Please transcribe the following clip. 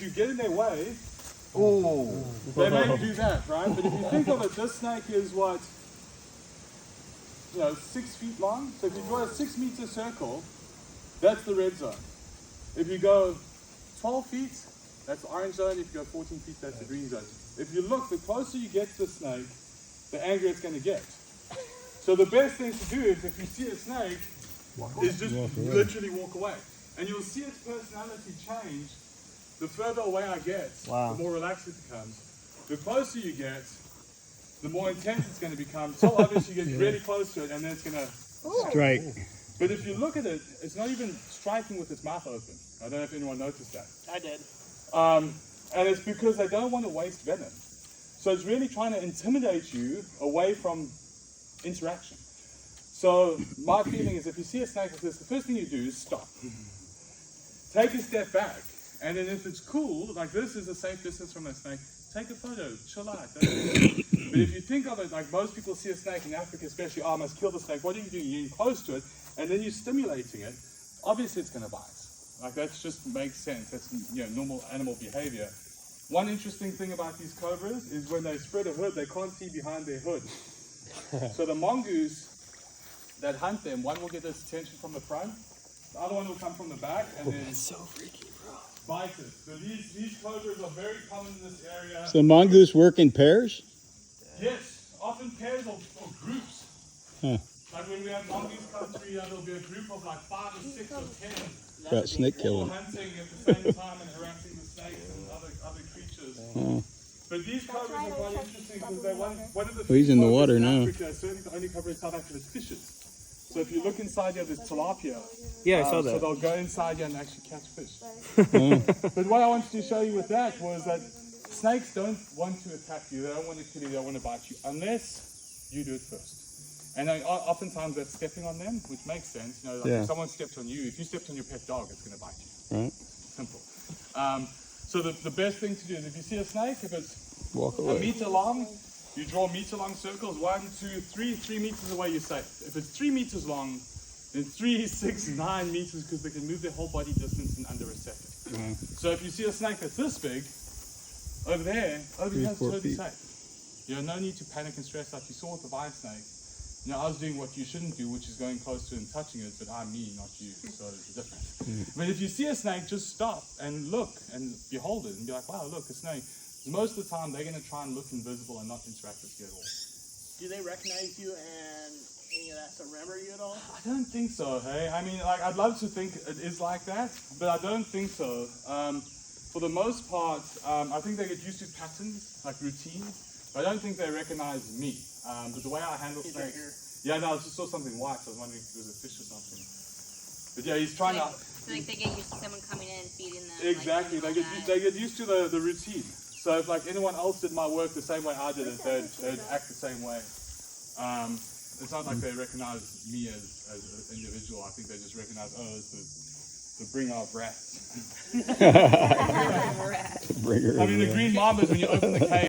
If you get in their way, Oh, they may do that, right? But if you think of it, this snake is what, 6 feet long. So if you draw a 6 meter circle, that's the red zone. If you go 12 feet, that's the orange zone. If you go 14 feet, that's the green zone. If you look, the closer you get to the snake, the angrier it's going to get. So the best thing to do is, if you see a snake, is just literally walk away. And you'll see its personality change the further away I get, the more relaxed it becomes. The closer you get, the more intense it's going to become. So obviously you get really close to it, and then it's going to strike. But if you look at it, it's not even striking with its mouth open. I don't know if anyone noticed that. I did. And it's because they don't want to waste venom. So it's really trying to intimidate you away from interaction. So my feeling is, if you see a snake like this, the first thing you do is stop. Take a step back. And then if it's cool, like this is a safe distance from a snake, take a photo, chill out. But if you think of it, like most people see a snake in Africa especially, I must kill the snake. What are you doing? You're getting close to it, and then you're stimulating it. Obviously it's going to bite. Like that just makes sense. That's normal animal behavior. One interesting thing about these cobras is when they spread a hood, they can't see behind their hood. So the mongoose that hunt them, one will get this attention from the front, the other one will come from the back, and then So freaky, bro. bite it. So these cobras are very common in this area. So mongoose work in pairs? Yes, often pairs or groups. Huh. Like when we have mongoose country, there'll be a group of like 5 or 6 or 10 About snake all killing. hunting at the same time and harassing the snakes and other creatures. Oh. But these cobras are quite interesting because they're one of the Oh, he's in the few water cobras in now. Africa, certainly the only cobra in South Africa that fishes. So if you look inside here, there's tilapia. Yeah, I saw So that. they'll go inside here and actually catch fish. Oh. But what I wanted to show you with that was that snakes don't want to attack you. They don't want to kill you. They don't want to bite you unless you do it first. And oftentimes that's stepping on them, which makes sense. If someone stepped on you, if you stepped on your pet dog, it's going to bite you. Right. Simple. So the best thing to do is, if you see a snake, if it's Walk a away. meter long, you draw meter-long circles. 1, 2, 3. 3 meters away, you're safe. If it's 3 meters long, then 3, 6, 9 meters, because they can move their whole body distance in under a second. So if you see a snake that's this big, over here, it's 4 totally feet. safe. No need to panic and stress like you saw with the vine snake. I was doing what you shouldn't do, which is going close to it and touching it, but I'm me, not you, so it's different. But if you see a snake, just stop and look and behold it and be like, wow, look, a snake. Most of the time, they're going to try and look invisible and not interact with you at all. Do they recognize you and any of that to remember you at all? I don't think so, hey? I mean, I'd love to think it is like that, but I don't think so. For the most part, I think they get used to patterns, like routines, but I don't think they recognize me. But the way I handle He's right snakes... Yeah, no, I just saw something white, so I was wondering if it was a fish or something. But yeah, he's trying to... So like they get used to someone coming in and feeding them. Exactly, like, they get used to the routine. So if like anyone else did my work the same way I did it, they'd act the same way. It's not like they recognize me as an individual. I think they just recognize, oh, it's the bringer of rats. Bring her I mean, the green mambas, when you open the cage,